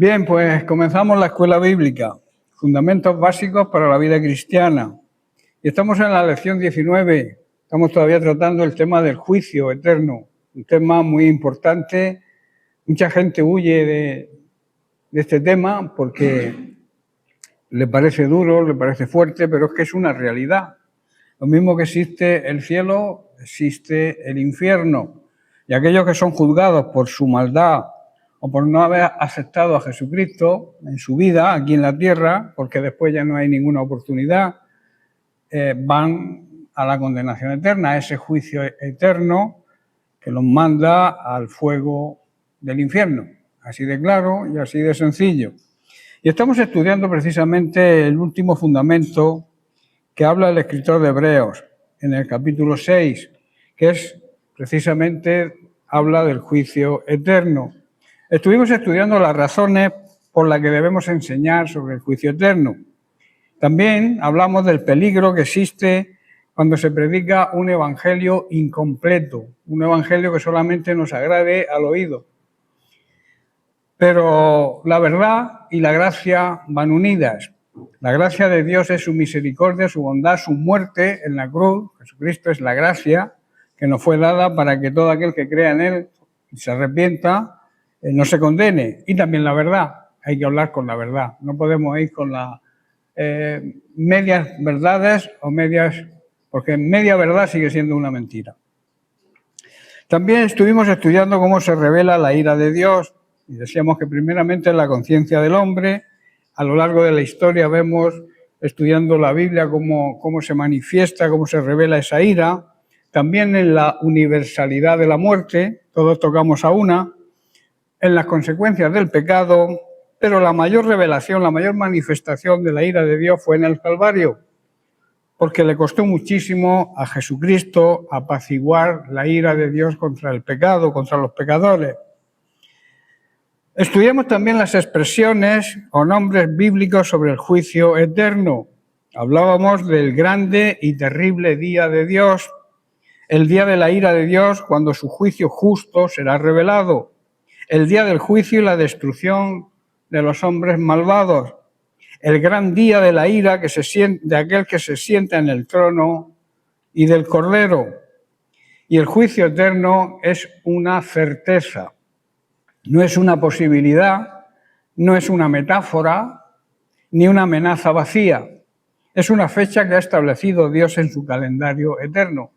Bien, pues comenzamos la escuela bíblica, fundamentos básicos para la vida cristiana. Y estamos en la lección 19, estamos todavía tratando el tema del juicio eterno, un tema muy importante. Mucha gente huye de este tema porque le parece duro, le parece fuerte, pero es que es una realidad. Lo mismo que existe el cielo, existe el infierno. Y aquellos que son juzgados por su maldad o por no haber aceptado a Jesucristo en su vida aquí en la tierra, porque después ya no hay ninguna oportunidad, van a la condenación eterna, a ese juicio eterno que los manda al fuego del infierno. Así de claro y así de sencillo. Y estamos estudiando precisamente el último fundamento que habla el escritor de Hebreos en el capítulo 6, que es precisamente habla del juicio eterno. Estuvimos estudiando las razones por las que debemos enseñar sobre el juicio eterno. También hablamos del peligro que existe cuando se predica un evangelio incompleto, un evangelio que solamente nos agrade al oído. Pero la verdad y la gracia van unidas. La gracia de Dios es su misericordia, su bondad, su muerte en la cruz. Jesucristo es la gracia que nos fue dada para que todo aquel que crea en Él y se arrepienta no se condene. Y también la verdad, hay que hablar con la verdad. No podemos ir con las medias verdades o medias, porque media verdad sigue siendo una mentira. También estuvimos estudiando cómo se revela la ira de Dios. Y decíamos que primeramente es la conciencia del hombre. A lo largo de la historia vemos, estudiando la Biblia, cómo se manifiesta, cómo se revela esa ira. También en la universalidad de la muerte, todos tocamos a una, en las consecuencias del pecado, pero la mayor revelación, la mayor manifestación de la ira de Dios fue en el Calvario, porque le costó muchísimo a Jesucristo apaciguar la ira de Dios contra el pecado, contra los pecadores. Estudiamos también las expresiones o nombres bíblicos sobre el juicio eterno. Hablábamos del grande y terrible día de Dios, el día de la ira de Dios cuando su juicio justo será revelado, el día del juicio y la destrucción de los hombres malvados, el gran día de la ira de aquel que se sienta en el trono y del Cordero. Y el juicio eterno es una certeza. No es una posibilidad, no es una metáfora, ni una amenaza vacía. Es una fecha que ha establecido Dios en su calendario eterno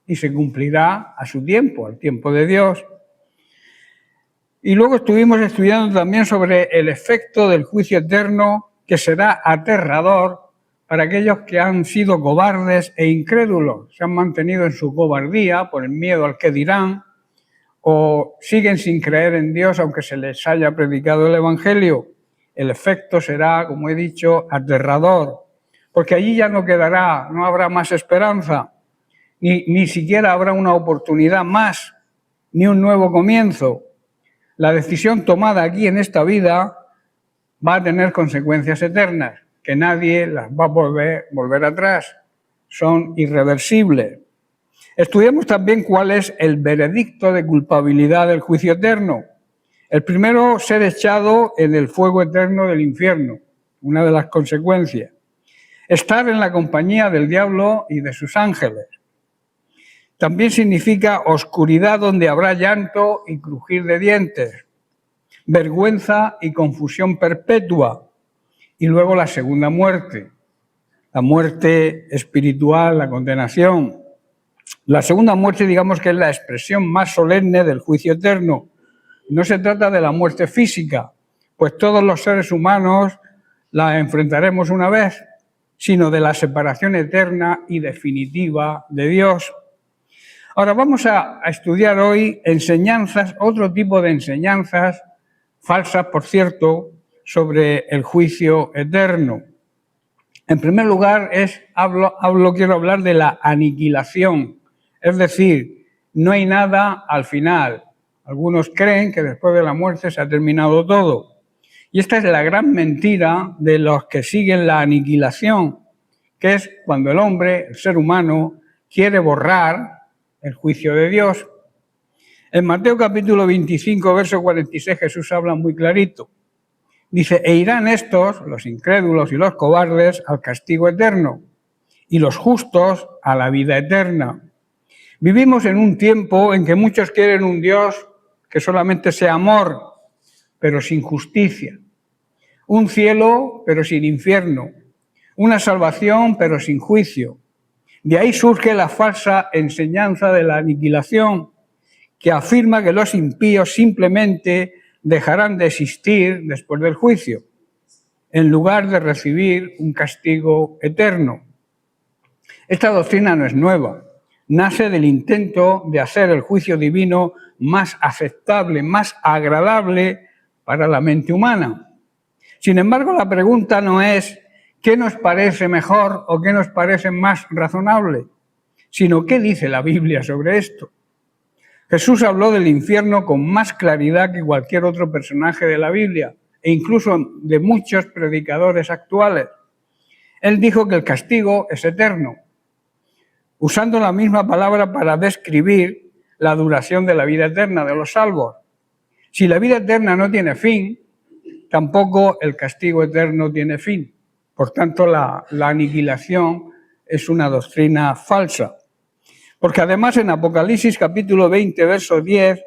y se cumplirá a su tiempo, al tiempo de Dios. Y luego estuvimos estudiando también sobre el efecto del juicio eterno, que será aterrador para aquellos que han sido cobardes e incrédulos, se han mantenido en su cobardía por el miedo al que dirán, o siguen sin creer en Dios aunque se les haya predicado el Evangelio. El efecto será, como he dicho, aterrador, porque allí ya no quedará, no habrá más esperanza, ni siquiera habrá una oportunidad más, ni un nuevo comienzo. La decisión tomada aquí en esta vida va a tener consecuencias eternas, que nadie las va a volver atrás, son irreversibles. Estudiamos también cuál es el veredicto de culpabilidad del juicio eterno. El primero, ser echado en el fuego eterno del infierno, una de las consecuencias. Estar en la compañía del diablo y de sus ángeles. También significa oscuridad donde habrá llanto y crujir de dientes, vergüenza y confusión perpetua. Y luego la segunda muerte, la muerte espiritual, la condenación. La segunda muerte, digamos que es la expresión más solemne del juicio eterno. No se trata de la muerte física, pues todos los seres humanos la enfrentaremos una vez, sino de la separación eterna y definitiva de Dios. Ahora vamos a estudiar hoy enseñanzas, otro tipo de enseñanzas, falsas por cierto, sobre el juicio eterno. En primer lugar, quiero hablar de la aniquilación. Es decir, no hay nada al final. Algunos creen que después de la muerte se ha terminado todo. Y esta es la gran mentira de los que siguen la aniquilación, que es cuando el hombre, el ser humano, quiere borrar el juicio de Dios. En Mateo capítulo 25, verso 46, Jesús habla muy clarito. Dice, e irán estos, los incrédulos y los cobardes, al castigo eterno, y los justos a la vida eterna. Vivimos en un tiempo en que muchos quieren un Dios que solamente sea amor, pero sin justicia. Un cielo, pero sin infierno. Una salvación, pero sin juicio. De ahí surge la falsa enseñanza de la aniquilación, que afirma que los impíos simplemente dejarán de existir después del juicio, en lugar de recibir un castigo eterno. Esta doctrina no es nueva, nace del intento de hacer el juicio divino más aceptable, más agradable para la mente humana. Sin embargo, la pregunta no es ¿qué nos parece mejor o qué nos parece más razonable?, sino ¿qué dice la Biblia sobre esto? Jesús habló del infierno con más claridad que cualquier otro personaje de la Biblia e incluso de muchos predicadores actuales. Él dijo que el castigo es eterno, usando la misma palabra para describir la duración de la vida eterna de los salvos. Si la vida eterna no tiene fin, tampoco el castigo eterno tiene fin. Por tanto, la aniquilación es una doctrina falsa. Porque además en Apocalipsis capítulo 20, verso 10,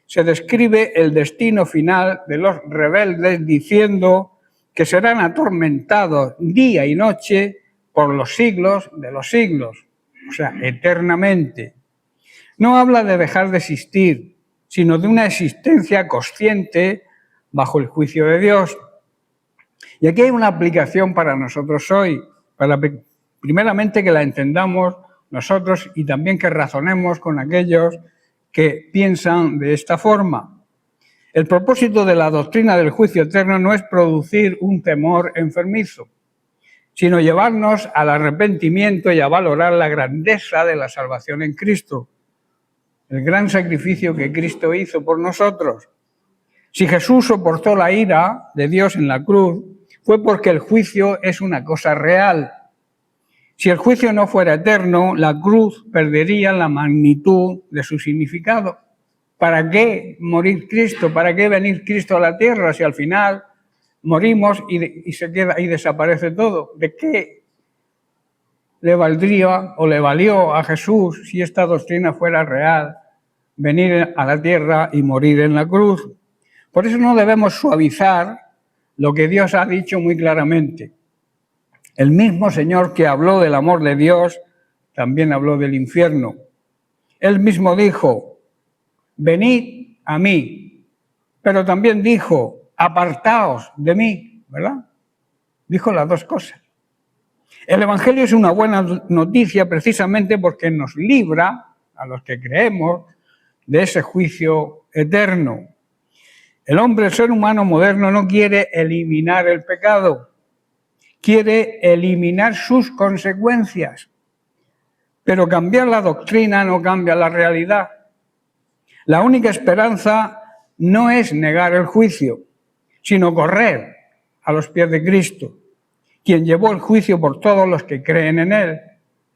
se describe el destino final de los rebeldes diciendo que serán atormentados día y noche por los siglos de los siglos, o sea, eternamente. No habla de dejar de existir, sino de una existencia consciente bajo el juicio de Dios. Y aquí hay una aplicación para nosotros hoy, primeramente que la entendamos nosotros y también que razonemos con aquellos que piensan de esta forma. El propósito de la doctrina del juicio eterno no es producir un temor enfermizo, sino llevarnos al arrepentimiento y a valorar la grandeza de la salvación en Cristo, el gran sacrificio que Cristo hizo por nosotros. Si Jesús soportó la ira de Dios en la cruz, fue porque el juicio es una cosa real. Si el juicio no fuera eterno, la cruz perdería la magnitud de su significado. ¿Para qué morir Cristo? ¿Para qué venir Cristo a la tierra si al final morimos y se queda y desaparece todo? ¿De qué le valdría o le valió a Jesús, si esta doctrina fuera real, venir a la tierra y morir en la cruz? Por eso no debemos suavizar lo que Dios ha dicho muy claramente. El mismo Señor que habló del amor de Dios, también habló del infierno. Él mismo dijo, venid a mí, pero también dijo, apartaos de mí, ¿verdad? Dijo las dos cosas. El Evangelio es una buena noticia precisamente porque nos libra, a los que creemos, de ese juicio eterno. El hombre, el ser humano moderno, no quiere eliminar el pecado, quiere eliminar sus consecuencias. Pero cambiar la doctrina no cambia la realidad. La única esperanza no es negar el juicio, sino correr a los pies de Cristo, quien llevó el juicio por todos los que creen en Él.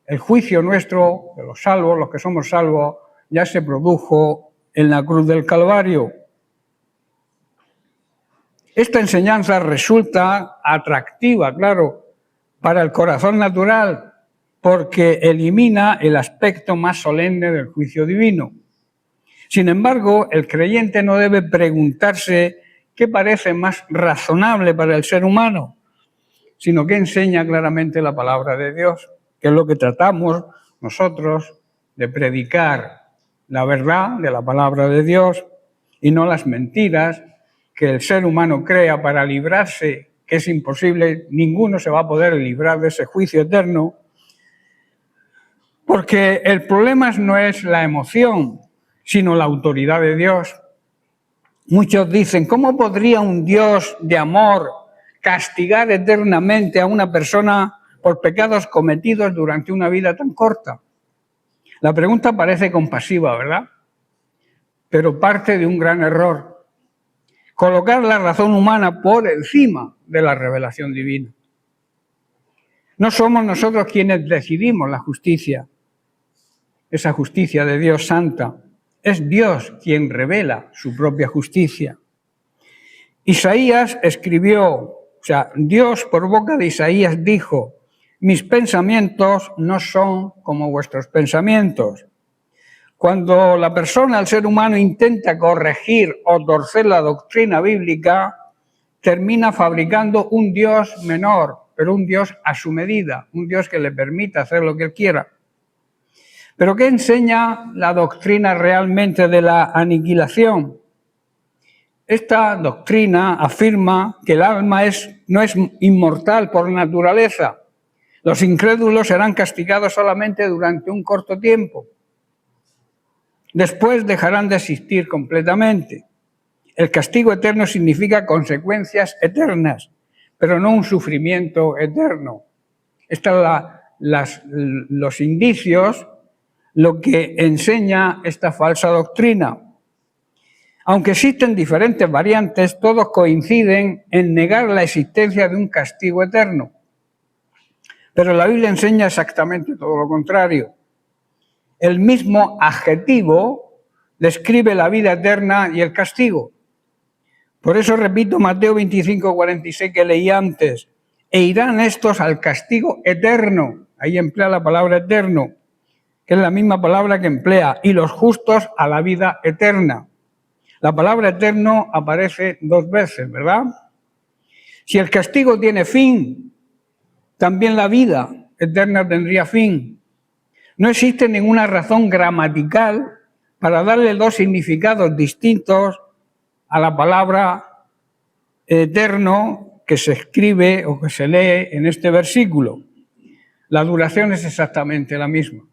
El juicio nuestro, de los salvos, los que somos salvos, ya se produjo en la cruz del Calvario. Esta enseñanza resulta atractiva, claro, para el corazón natural, porque elimina el aspecto más solemne del juicio divino. Sin embargo, el creyente no debe preguntarse qué parece más razonable para el ser humano, sino qué enseña claramente la palabra de Dios, que es lo que tratamos nosotros de predicar, la verdad de la palabra de Dios y no las mentiras que el ser humano crea para librarse, que es imposible, ninguno se va a poder librar de ese juicio eterno, porque el problema no es la emoción, sino la autoridad de Dios. Muchos dicen, ¿cómo podría un Dios de amor castigar eternamente a una persona por pecados cometidos durante una vida tan corta? La pregunta parece compasiva, ¿verdad? Pero parte de un gran error. Colocar la razón humana por encima de la revelación divina. No somos nosotros quienes decidimos la justicia, esa justicia de Dios santa. Es Dios quien revela su propia justicia. Isaías escribió, o sea, Dios por boca de Isaías dijo: mis pensamientos no son como vuestros pensamientos. Cuando la persona, el ser humano, intenta corregir o torcer la doctrina bíblica, termina fabricando un Dios menor, pero un Dios a su medida, un Dios que le permita hacer lo que él quiera. ¿Pero qué enseña la doctrina realmente de la aniquilación? Esta doctrina afirma que el alma no es inmortal por naturaleza. Los incrédulos serán castigados solamente durante un corto tiempo. Después dejarán de existir completamente. El castigo eterno significa consecuencias eternas, pero no un sufrimiento eterno. Estos son los indicios, lo que enseña esta falsa doctrina. Aunque existen diferentes variantes, todos coinciden en negar la existencia de un castigo eterno. Pero la Biblia enseña exactamente todo lo contrario. El mismo adjetivo describe la vida eterna y el castigo. Por eso repito Mateo 25:46 que leí antes: e irán estos al castigo eterno. Ahí emplea la palabra eterno, que es la misma palabra que emplea, y los justos a la vida eterna. La palabra eterno aparece 2 veces, ¿verdad? Si el castigo tiene fin, también la vida eterna tendría fin. No existe ninguna razón gramatical para darle 2 significados distintos a la palabra eterno que se escribe o que se lee en este versículo. La duración es exactamente la misma.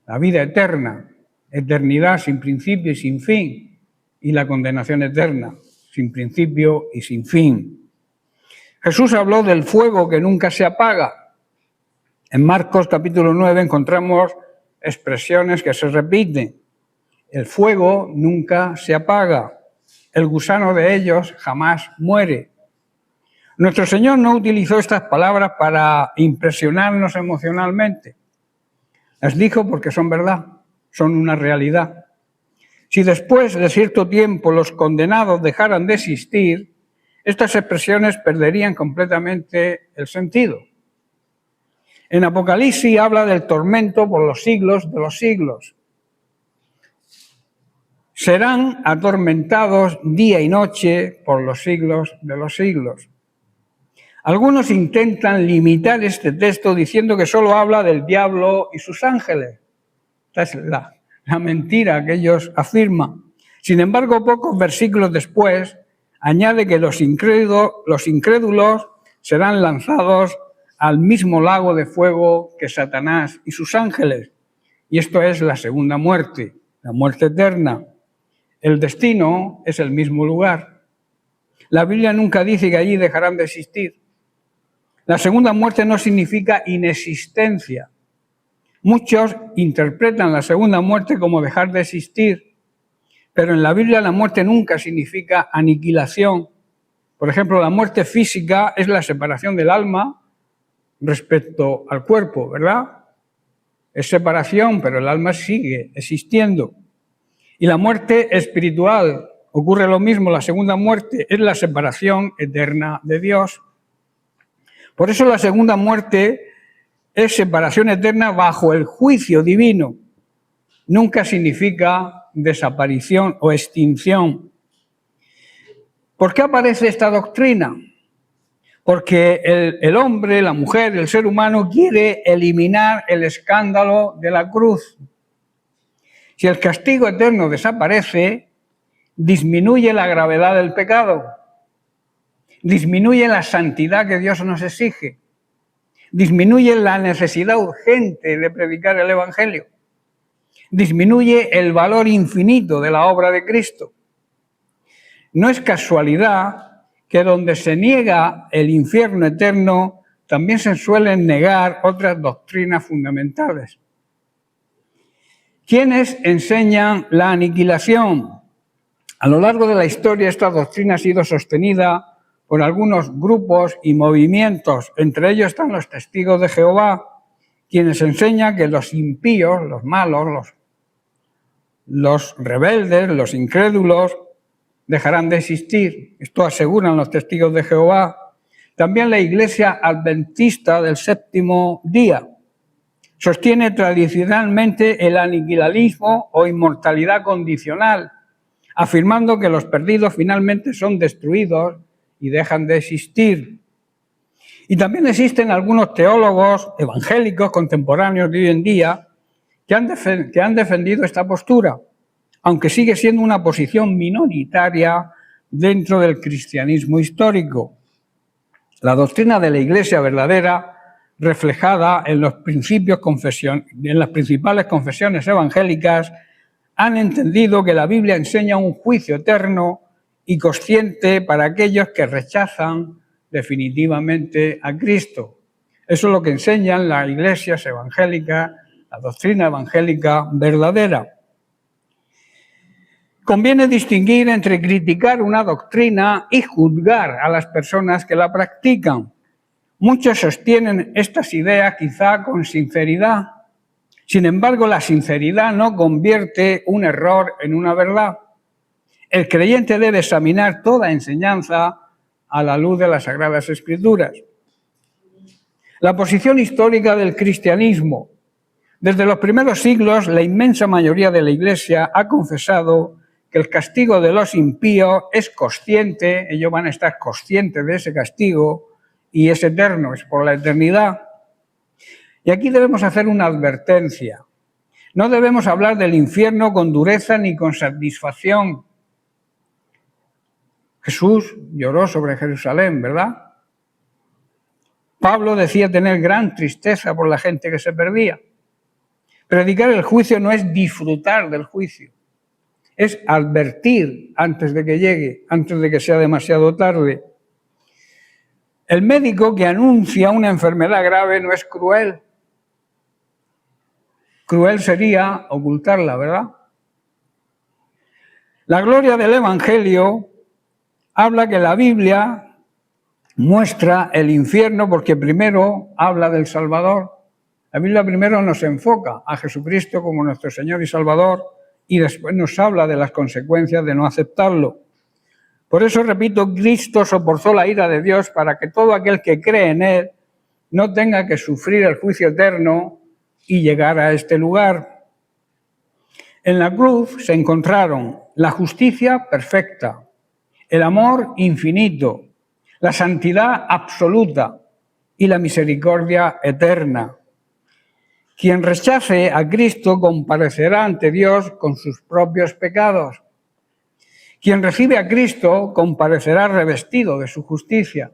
La vida eterna, eternidad sin principio y sin fin, y la condenación eterna, sin principio y sin fin. Jesús habló del fuego que nunca se apaga. En Marcos capítulo 9 encontramos expresiones que se repiten. El fuego nunca se apaga. El gusano de ellos jamás muere. Nuestro Señor no utilizó estas palabras para impresionarnos emocionalmente. Las dijo porque son verdad, son una realidad. Si después de cierto tiempo los condenados dejaran de existir, estas expresiones perderían completamente el sentido. En Apocalipsis habla del tormento por los siglos de los siglos. Serán atormentados día y noche por los siglos de los siglos. Algunos intentan limitar este texto diciendo que solo habla del diablo y sus ángeles. Esta es la mentira que ellos afirman. Sin embargo, pocos versículos después, añade que los incrédulos serán lanzados al mismo lago de fuego que Satanás y sus ángeles. Y esto es la segunda muerte, la muerte eterna. El destino es el mismo lugar. La Biblia nunca dice que allí dejarán de existir. La segunda muerte no significa inexistencia. Muchos interpretan la segunda muerte como dejar de existir, pero en la Biblia la muerte nunca significa aniquilación. Por ejemplo, la muerte física es la separación del alma respecto al cuerpo, ¿verdad? Es separación, pero el alma sigue existiendo. Y la muerte espiritual, ocurre lo mismo, la segunda muerte es la separación eterna de Dios. Por eso la segunda muerte es separación eterna bajo el juicio divino. Nunca significa desaparición o extinción. ¿Por qué aparece esta doctrina? Porque el hombre, la mujer, el ser humano quiere eliminar el escándalo de la cruz. Si el castigo eterno desaparece, disminuye la gravedad del pecado, disminuye la santidad que Dios nos exige, disminuye la necesidad urgente de predicar el Evangelio, disminuye el valor infinito de la obra de Cristo. No es casualidad que donde se niega el infierno eterno, también se suelen negar otras doctrinas fundamentales. ¿Quiénes enseñan la aniquilación? A lo largo de la historia esta doctrina ha sido sostenida por algunos grupos y movimientos, entre ellos están los testigos de Jehová, quienes enseñan que los impíos, los malos, los rebeldes, los incrédulos, dejarán de existir. Esto aseguran los testigos de Jehová. También la Iglesia Adventista del Séptimo Día sostiene tradicionalmente el aniquilarismo o inmortalidad condicional, afirmando que los perdidos finalmente son destruidos y dejan de existir. Y también existen algunos teólogos evangélicos contemporáneos de hoy en día que han defendido esta postura, aunque sigue siendo una posición minoritaria dentro del cristianismo histórico. La doctrina de la Iglesia verdadera, reflejada en las principales confesiones evangélicas, han entendido que la Biblia enseña un juicio eterno y consciente para aquellos que rechazan definitivamente a Cristo. Eso es lo que enseñan las iglesias evangélicas, la doctrina evangélica verdadera. Conviene distinguir entre criticar una doctrina y juzgar a las personas que la practican. Muchos sostienen estas ideas quizá con sinceridad. Sin embargo, la sinceridad no convierte un error en una verdad. El creyente debe examinar toda enseñanza a la luz de las Sagradas Escrituras. La posición histórica del cristianismo. Desde los primeros siglos, la inmensa mayoría de la Iglesia ha confesado que el castigo de los impíos es consciente, ellos van a estar conscientes de ese castigo y es eterno, es por la eternidad. Y aquí debemos hacer una advertencia. No debemos hablar del infierno con dureza ni con satisfacción. Jesús lloró sobre Jerusalén, ¿verdad? Pablo decía tener gran tristeza por la gente que se perdía. Predicar el juicio no es disfrutar del juicio, es advertir antes de que llegue, antes de que sea demasiado tarde. El médico que anuncia una enfermedad grave no es cruel. Cruel sería ocultarla, ¿verdad? La gloria del Evangelio habla que la Biblia muestra el infierno porque primero habla del Salvador. La Biblia primero nos enfoca a Jesucristo como nuestro Señor y Salvador y después nos habla de las consecuencias de no aceptarlo. Por eso, repito, Cristo soportó la ira de Dios para que todo aquel que cree en Él no tenga que sufrir el juicio eterno y llegar a este lugar. En la cruz se encontraron la justicia perfecta, el amor infinito, la santidad absoluta y la misericordia eterna. Quien rechace a Cristo comparecerá ante Dios con sus propios pecados. Quien recibe a Cristo comparecerá revestido de su justicia.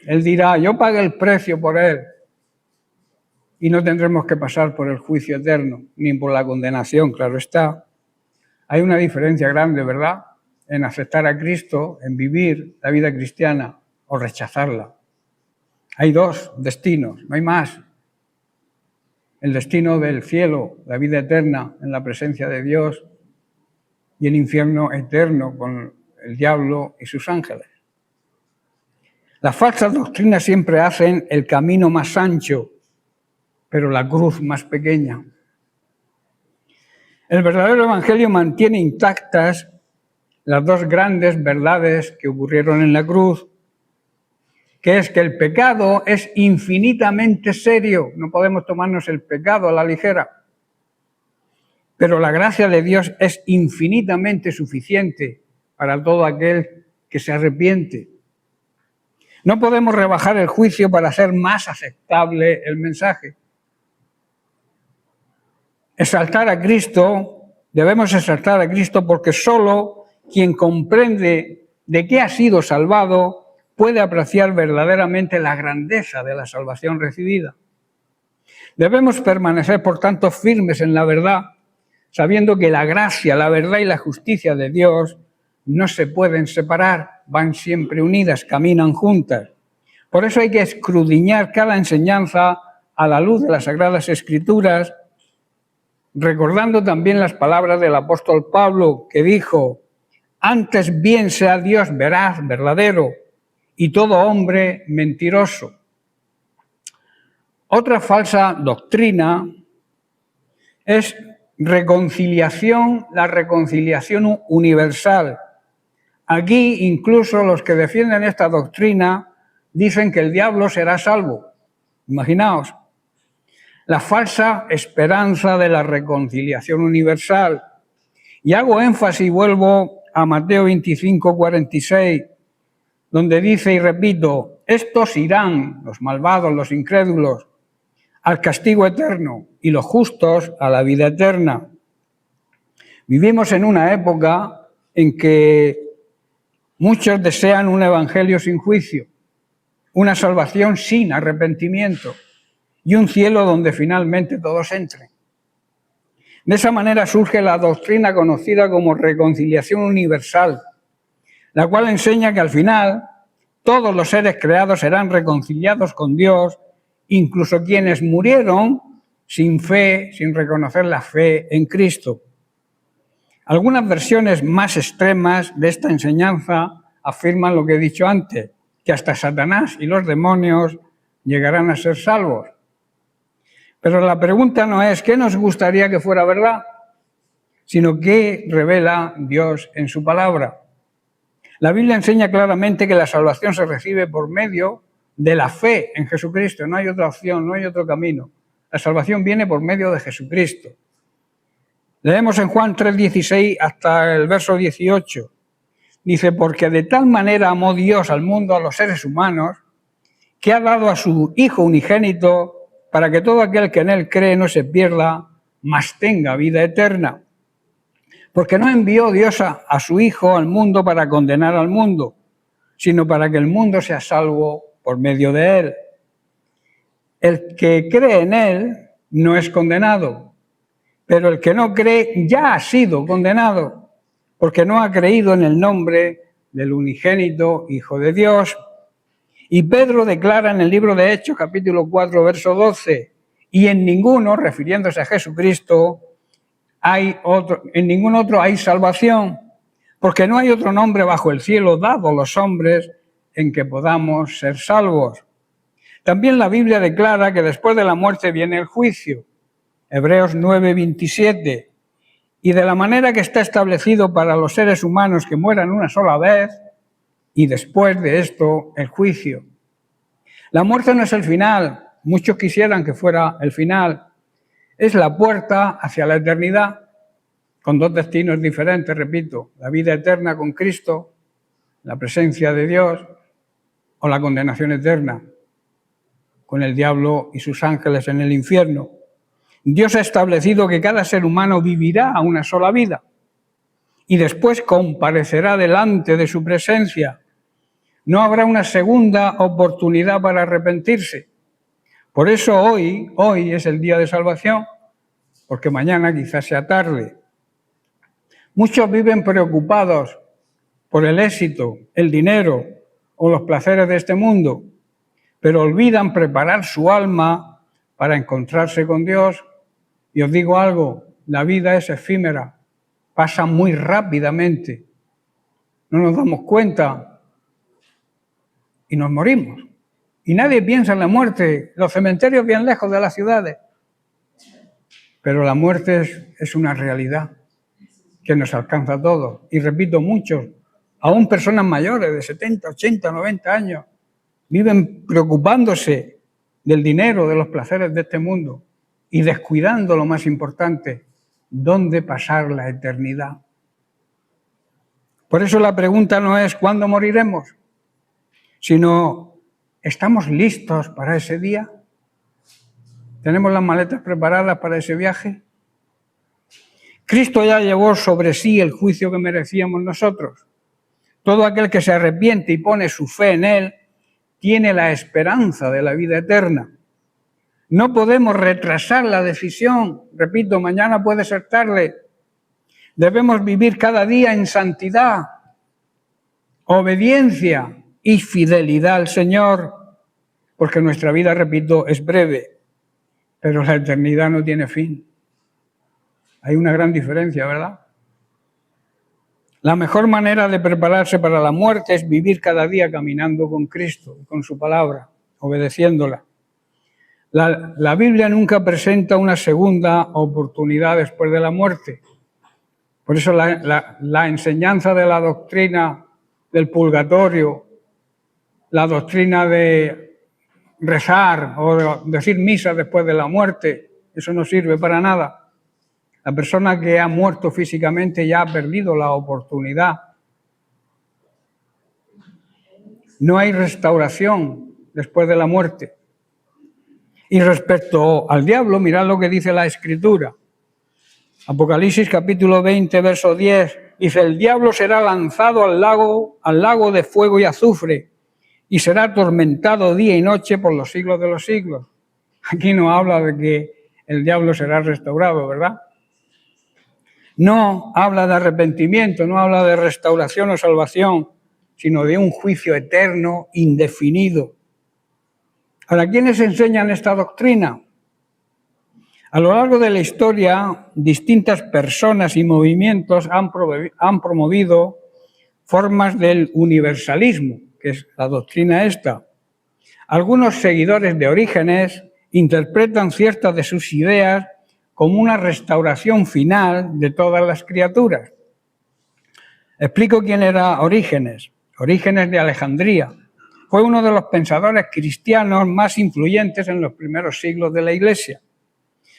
Él dirá, yo pagué el precio por Él y no tendremos que pasar por el juicio eterno, ni por la condenación, claro está. Hay una diferencia grande, ¿verdad?, en aceptar a Cristo, en vivir la vida cristiana o rechazarla. Hay dos destinos, no hay más. El destino del cielo, la vida eterna en la presencia de Dios, y el infierno eterno con el diablo y sus ángeles. Las falsas doctrinas siempre hacen el camino más ancho, pero la cruz más pequeña. El verdadero evangelio mantiene intactas las dos grandes verdades que ocurrieron en la cruz, que es que el pecado es infinitamente serio, no podemos tomarnos el pecado a la ligera, pero la gracia de Dios es infinitamente suficiente para todo aquel que se arrepiente. No podemos rebajar el juicio para hacer más aceptable el mensaje. Exaltar a Cristo, debemos exaltar a Cristo porque solo quien comprende de qué ha sido salvado puede apreciar verdaderamente la grandeza de la salvación recibida. Debemos permanecer, por tanto, firmes en la verdad, sabiendo que la gracia, la verdad y la justicia de Dios no se pueden separar, van siempre unidas, caminan juntas. Por eso hay que escudriñar cada enseñanza a la luz de las Sagradas Escrituras, recordando también las palabras del apóstol Pablo, que dijo, antes bien sea Dios veraz, verdadero, y todo hombre mentiroso. Otra falsa doctrina es la reconciliación universal, Aquí incluso los que defienden esta doctrina dicen que el diablo será salvo. Imaginaos, la falsa esperanza de la reconciliación universal. Y hago énfasis y vuelvo a Mateo 25, 46, donde dice, y repito, estos irán, los malvados, los incrédulos, al castigo eterno y los justos a la vida eterna. Vivimos en una época en que muchos desean un evangelio sin juicio, una salvación sin arrepentimiento y un cielo donde finalmente todos entren. De esa manera surge la doctrina conocida como reconciliación universal, la cual enseña que al final todos los seres creados serán reconciliados con Dios, incluso quienes murieron sin fe, sin reconocer la fe en Cristo. Algunas versiones más extremas de esta enseñanza afirman lo que he dicho antes, que hasta Satanás y los demonios llegarán a ser salvos. Pero la pregunta no es ¿qué nos gustaría que fuera verdad?, sino ¿qué revela Dios en su palabra? La Biblia enseña claramente que la salvación se recibe por medio de la fe en Jesucristo. No hay otra opción, no hay otro camino. La salvación viene por medio de Jesucristo. Leemos en Juan 3:16 hasta el verso 18. Dice, porque de tal manera amó Dios al mundo, a los seres humanos, que ha dado a su Hijo unigénito para que todo aquel que en él cree no se pierda, mas tenga vida eterna. Porque no envió Dios a su Hijo al mundo para condenar al mundo, sino para que el mundo sea salvo por medio de él. El que cree en él no es condenado, pero el que no cree ya ha sido condenado, porque no ha creído en el nombre del unigénito Hijo de Dios. Y Pedro declara en el libro de Hechos, capítulo 4, verso 12, y en ninguno, refiriéndose a Jesucristo, en ningún otro hay salvación, porque no hay otro nombre bajo el cielo dado a los hombres en que podamos ser salvos. También la Biblia declara que después de la muerte viene el juicio, Hebreos 9, 27, y de la manera que está establecido para los seres humanos que mueran una sola vez, y después de esto el juicio. La muerte no es el final, muchos quisieran que fuera el final, es la puerta hacia la eternidad, con dos destinos diferentes, repito, la vida eterna con Cristo, la presencia de Dios, o la condenación eterna, con el diablo y sus ángeles en el infierno. Dios ha establecido que cada ser humano vivirá una sola vida y después comparecerá delante de su presencia. No habrá una segunda oportunidad para arrepentirse. Por eso hoy es el día de salvación, porque mañana quizás sea tarde. Muchos viven preocupados por el éxito, el dinero o los placeres de este mundo, pero olvidan preparar su alma para encontrarse con Dios. Y os digo algo, la vida es efímera, pasa muy rápidamente. No nos damos cuenta y nos morimos. Y nadie piensa en la muerte, los cementerios bien lejos de las ciudades. Pero la muerte es una realidad que nos alcanza a todos. Y repito, muchos, aún personas mayores de 70, 80, 90 años, viven preocupándose del dinero, de los placeres de este mundo y descuidando lo más importante, ¿dónde pasar la eternidad? Por eso la pregunta no es ¿cuándo moriremos?, sino ¿estamos listos para ese día? ¿Tenemos las maletas preparadas para ese viaje? Cristo ya llevó sobre sí el juicio que merecíamos nosotros. Todo aquel que se arrepiente y pone su fe en él tiene la esperanza de la vida eterna. No podemos retrasar la decisión. Repito, mañana puede ser tarde. Debemos vivir cada día en santidad, obediencia y fidelidad al Señor, porque nuestra vida, repito, es breve, pero la eternidad no tiene fin. Hay una gran diferencia, ¿verdad? La mejor manera de prepararse para la muerte es vivir cada día caminando con Cristo, con su palabra, obedeciéndola. La Biblia nunca presenta una segunda oportunidad después de la muerte. Por eso la enseñanza de la doctrina del purgatorio, la doctrina de rezar o de decir misa después de la muerte. Eso no sirve para nada. La persona que ha muerto físicamente ya ha perdido la oportunidad. No hay restauración después de la muerte. Y respecto al diablo, mirad lo que dice la Escritura. Apocalipsis capítulo 20, verso 10, dice: el diablo será lanzado al lago de fuego y azufre, y será atormentado día y noche por los siglos de los siglos. Aquí no habla de que el diablo será restaurado, ¿verdad? No habla de arrepentimiento, no habla de restauración o salvación, sino de un juicio eterno, indefinido. ¿Para quiénes enseñan esta doctrina? A lo largo de la historia, distintas personas y movimientos han promovido formas del universalismo, que es la doctrina esta. Algunos seguidores de Orígenes interpretan ciertas de sus ideas como una restauración final de todas las criaturas. Explico quién era Orígenes. Orígenes de Alejandría. Fue uno de los pensadores cristianos más influyentes en los primeros siglos de la Iglesia.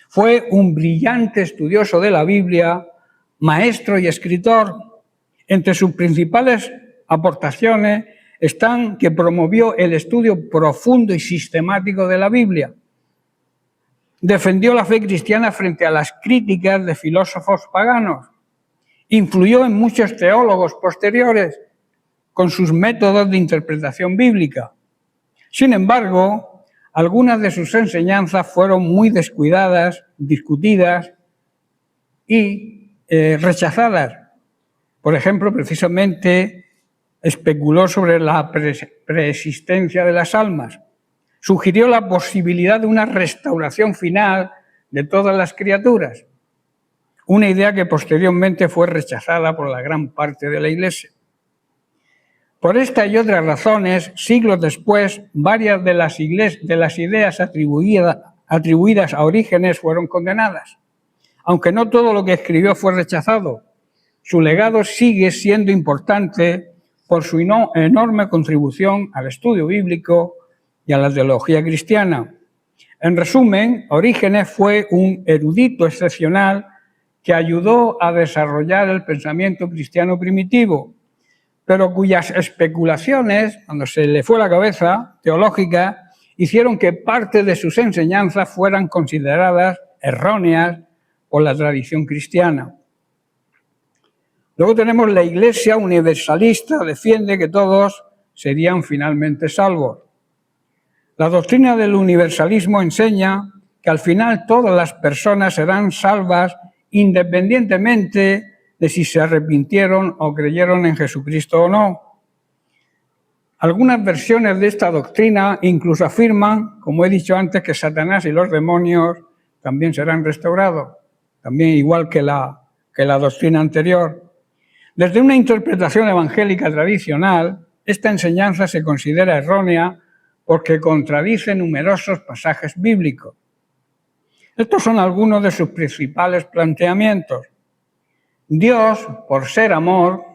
Fue un brillante estudioso de la Biblia, maestro y escritor. Entre sus principales aportaciones están que promovió el estudio profundo y sistemático de la Biblia. Defendió la fe cristiana frente a las críticas de filósofos paganos. Influyó en muchos teólogos posteriores con sus métodos de interpretación bíblica. Sin embargo, algunas de sus enseñanzas fueron muy descuidadas, discutidas y rechazadas. Por ejemplo, precisamente especuló sobre la preexistencia de las almas. Sugirió la posibilidad de una restauración final de todas las criaturas, una idea que posteriormente fue rechazada por la gran parte de la Iglesia. Por esta y otras razones, siglos después, varias de las ideas atribuidas a Orígenes fueron condenadas. Aunque no todo lo que escribió fue rechazado, su legado sigue siendo importante por su enorme contribución al estudio bíblico y a la teología cristiana. En resumen, Orígenes fue un erudito excepcional que ayudó a desarrollar el pensamiento cristiano primitivo, pero cuyas especulaciones, cuando se le fue la cabeza teológica, hicieron que parte de sus enseñanzas fueran consideradas erróneas por la tradición cristiana. Luego tenemos la Iglesia universalista, defiende que todos serían finalmente salvos. La doctrina del universalismo enseña que al final todas las personas serán salvas independientemente de si se arrepintieron o creyeron en Jesucristo o no. Algunas versiones de esta doctrina incluso afirman, como he dicho antes, que Satanás y los demonios también serán restaurados, también igual que la doctrina anterior. Desde una interpretación evangélica tradicional, esta enseñanza se considera errónea porque contradice numerosos pasajes bíblicos. Estos son algunos de sus principales planteamientos. Dios, por ser amor,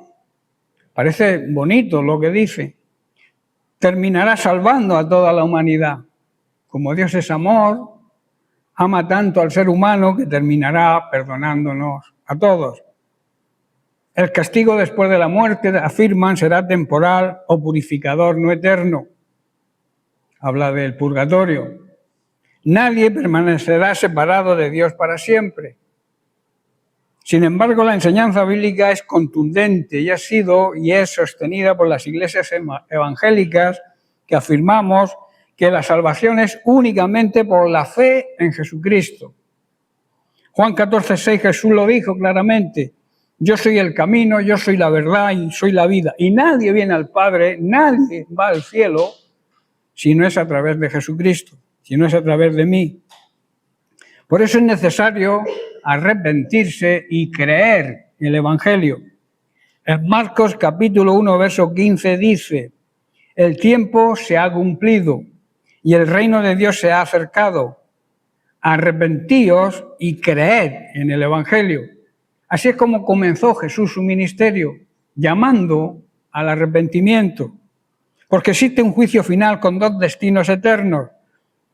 parece bonito lo que dice, terminará salvando a toda la humanidad. Como Dios es amor, ama tanto al ser humano que terminará perdonándonos a todos. El castigo después de la muerte, afirman, será temporal o purificador, no eterno. Habla del purgatorio. Nadie permanecerá separado de Dios para siempre. Sin embargo, la enseñanza bíblica es contundente y ha sido y es sostenida por las iglesias evangélicas que afirmamos que la salvación es únicamente por la fe en Jesucristo. Juan 14:6, Jesús lo dijo claramente: yo soy el camino, yo soy la verdad y soy la vida. Y nadie viene al Padre, nadie va al cielo si no es a través de Jesucristo, si no es a través de mí. Por eso es necesario arrepentirse y creer en el Evangelio. En Marcos capítulo 1, verso 15 dice: el tiempo se ha cumplido y el reino de Dios se ha acercado. Arrepentíos y creed en el Evangelio. Así es como comenzó Jesús su ministerio, llamando al arrepentimiento, porque existe un juicio final con dos destinos eternos: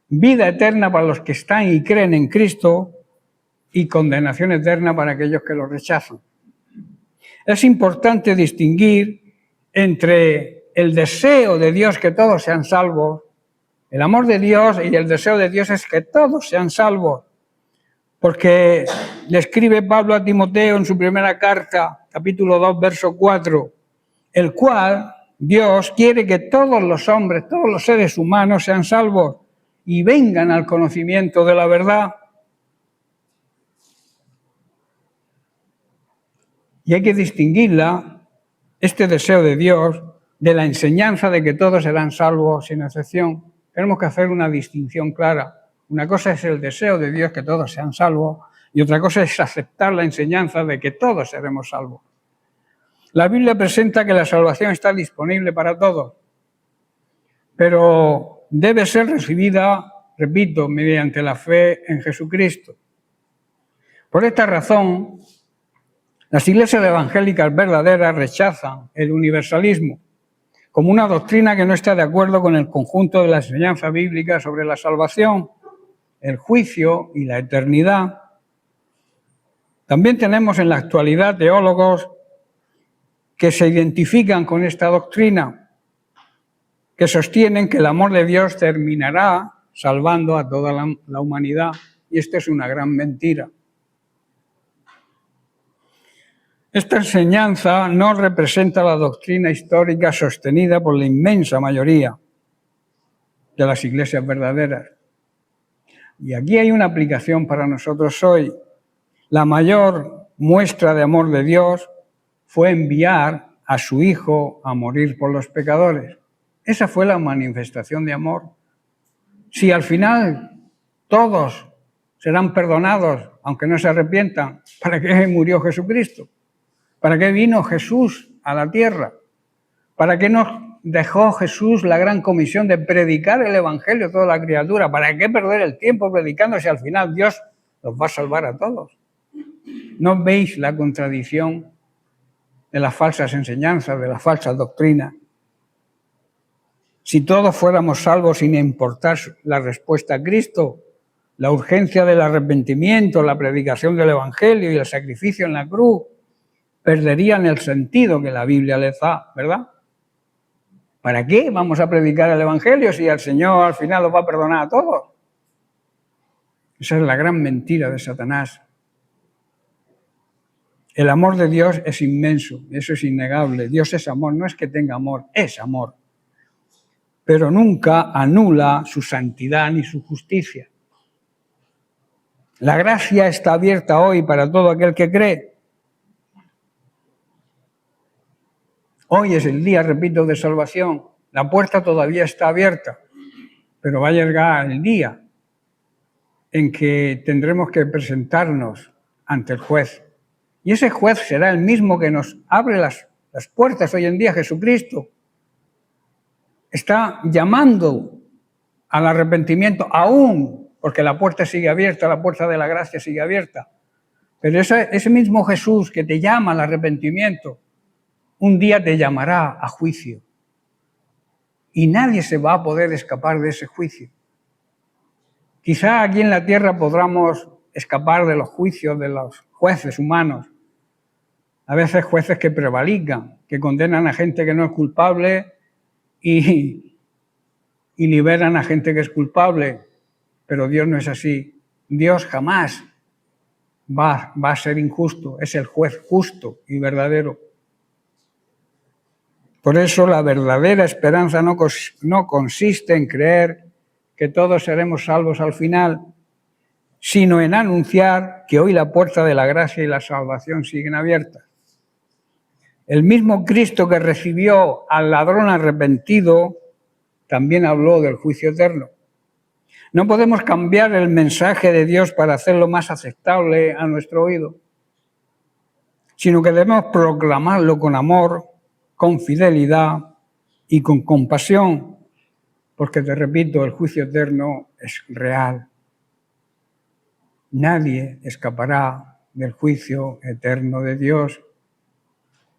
vida eterna para los que están y creen en Cristo y condenación eterna para aquellos que lo rechazan. Es importante distinguir entre el deseo de Dios que todos sean salvos, el amor de Dios, y el deseo de Dios es que todos sean salvos. Porque le escribe Pablo a Timoteo en su primera carta, capítulo 2, verso 4, el cual Dios quiere que todos los hombres, todos los seres humanos sean salvos y vengan al conocimiento de la verdad. Y hay que distinguirla, este deseo de Dios, de la enseñanza de que todos serán salvos sin excepción. Tenemos que hacer una distinción clara. Una cosa es el deseo de Dios que todos sean salvos y otra cosa es aceptar la enseñanza de que todos seremos salvos. La Biblia presenta que la salvación está disponible para todos, pero debe ser recibida, repito, mediante la fe en Jesucristo. Por esta razón, las iglesias evangélicas verdaderas rechazan el universalismo como una doctrina que no está de acuerdo con el conjunto de la enseñanza bíblica sobre la salvación, el juicio y la eternidad. También tenemos en la actualidad teólogos que se identifican con esta doctrina, que sostienen que el amor de Dios terminará salvando a toda la humanidad, y esto es una gran mentira. Esta enseñanza no representa la doctrina histórica sostenida por la inmensa mayoría de las iglesias verdaderas. Y aquí hay una aplicación para nosotros hoy. La mayor muestra de amor de Dios fue enviar a su Hijo a morir por los pecadores. Esa fue la manifestación de amor. Si al final todos serán perdonados, aunque no se arrepientan, ¿para qué murió Jesucristo? ¿Para qué vino Jesús a la tierra? ¿Para qué nos dejó Jesús la gran comisión de predicar el Evangelio a toda la criatura? ¿Para qué perder el tiempo predicando si al final Dios los va a salvar a todos? ¿No veis la contradicción de las falsas enseñanzas, de las falsas doctrinas? Si todos fuéramos salvos sin importar la respuesta a Cristo, la urgencia del arrepentimiento, la predicación del Evangelio y el sacrificio en la cruz perderían el sentido que la Biblia les da, ¿verdad? ¿Para qué vamos a predicar el Evangelio si el Señor al final los va a perdonar a todos? Esa es la gran mentira de Satanás. El amor de Dios es inmenso, eso es innegable. Dios es amor, no es que tenga amor, es amor. Pero nunca anula su santidad ni su justicia. La gracia está abierta hoy para todo aquel que cree. Hoy es el día, repito, de salvación. La puerta todavía está abierta, pero va a llegar el día en que tendremos que presentarnos ante el juez. Y ese juez será el mismo que nos abre las puertas hoy en día, Jesucristo. Está llamando al arrepentimiento aún, porque la puerta sigue abierta, la puerta de la gracia sigue abierta. Pero ese mismo Jesús que te llama al arrepentimiento, un día te llamará a juicio. Y nadie se va a poder escapar de ese juicio. Quizá aquí en la tierra podamos escapar de los juicios de los jueces humanos. A veces jueces que prevalican, que condenan a gente que no es culpable y liberan a gente que es culpable. Pero Dios no es así. Dios jamás va a ser injusto. Es el juez justo y verdadero. Por eso la verdadera esperanza no consiste en creer que todos seremos salvos al final, sino en anunciar que hoy la puerta de la gracia y la salvación siguen abiertas. El mismo Cristo que recibió al ladrón arrepentido también habló del juicio eterno. No podemos cambiar el mensaje de Dios para hacerlo más aceptable a nuestro oído, sino que debemos proclamarlo con amor, con fidelidad y con compasión, porque te repito, el juicio eterno es real. Nadie escapará del juicio eterno de Dios.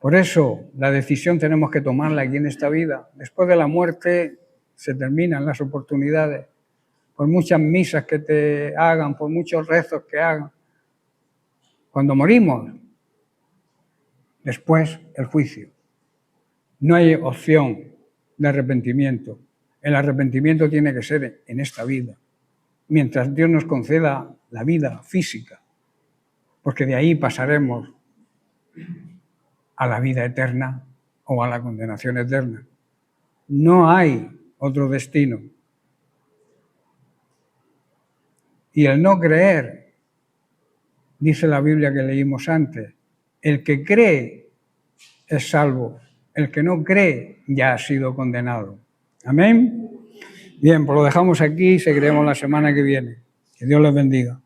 Por eso la decisión tenemos que tomarla aquí en esta vida. Después de la muerte se terminan las oportunidades. Por muchas misas que te hagan, por muchos rezos que hagan. Cuando morimos, después el juicio. No hay opción de arrepentimiento. El arrepentimiento tiene que ser en esta vida, mientras Dios nos conceda la vida física, porque de ahí pasaremos a la vida eterna o a la condenación eterna. No hay otro destino. Y el no creer, dice la Biblia que leímos antes, el que cree es salvo, el que no cree ya ha sido condenado. Amén. Bien, pues lo dejamos aquí y seguiremos la semana que viene. Que Dios les bendiga.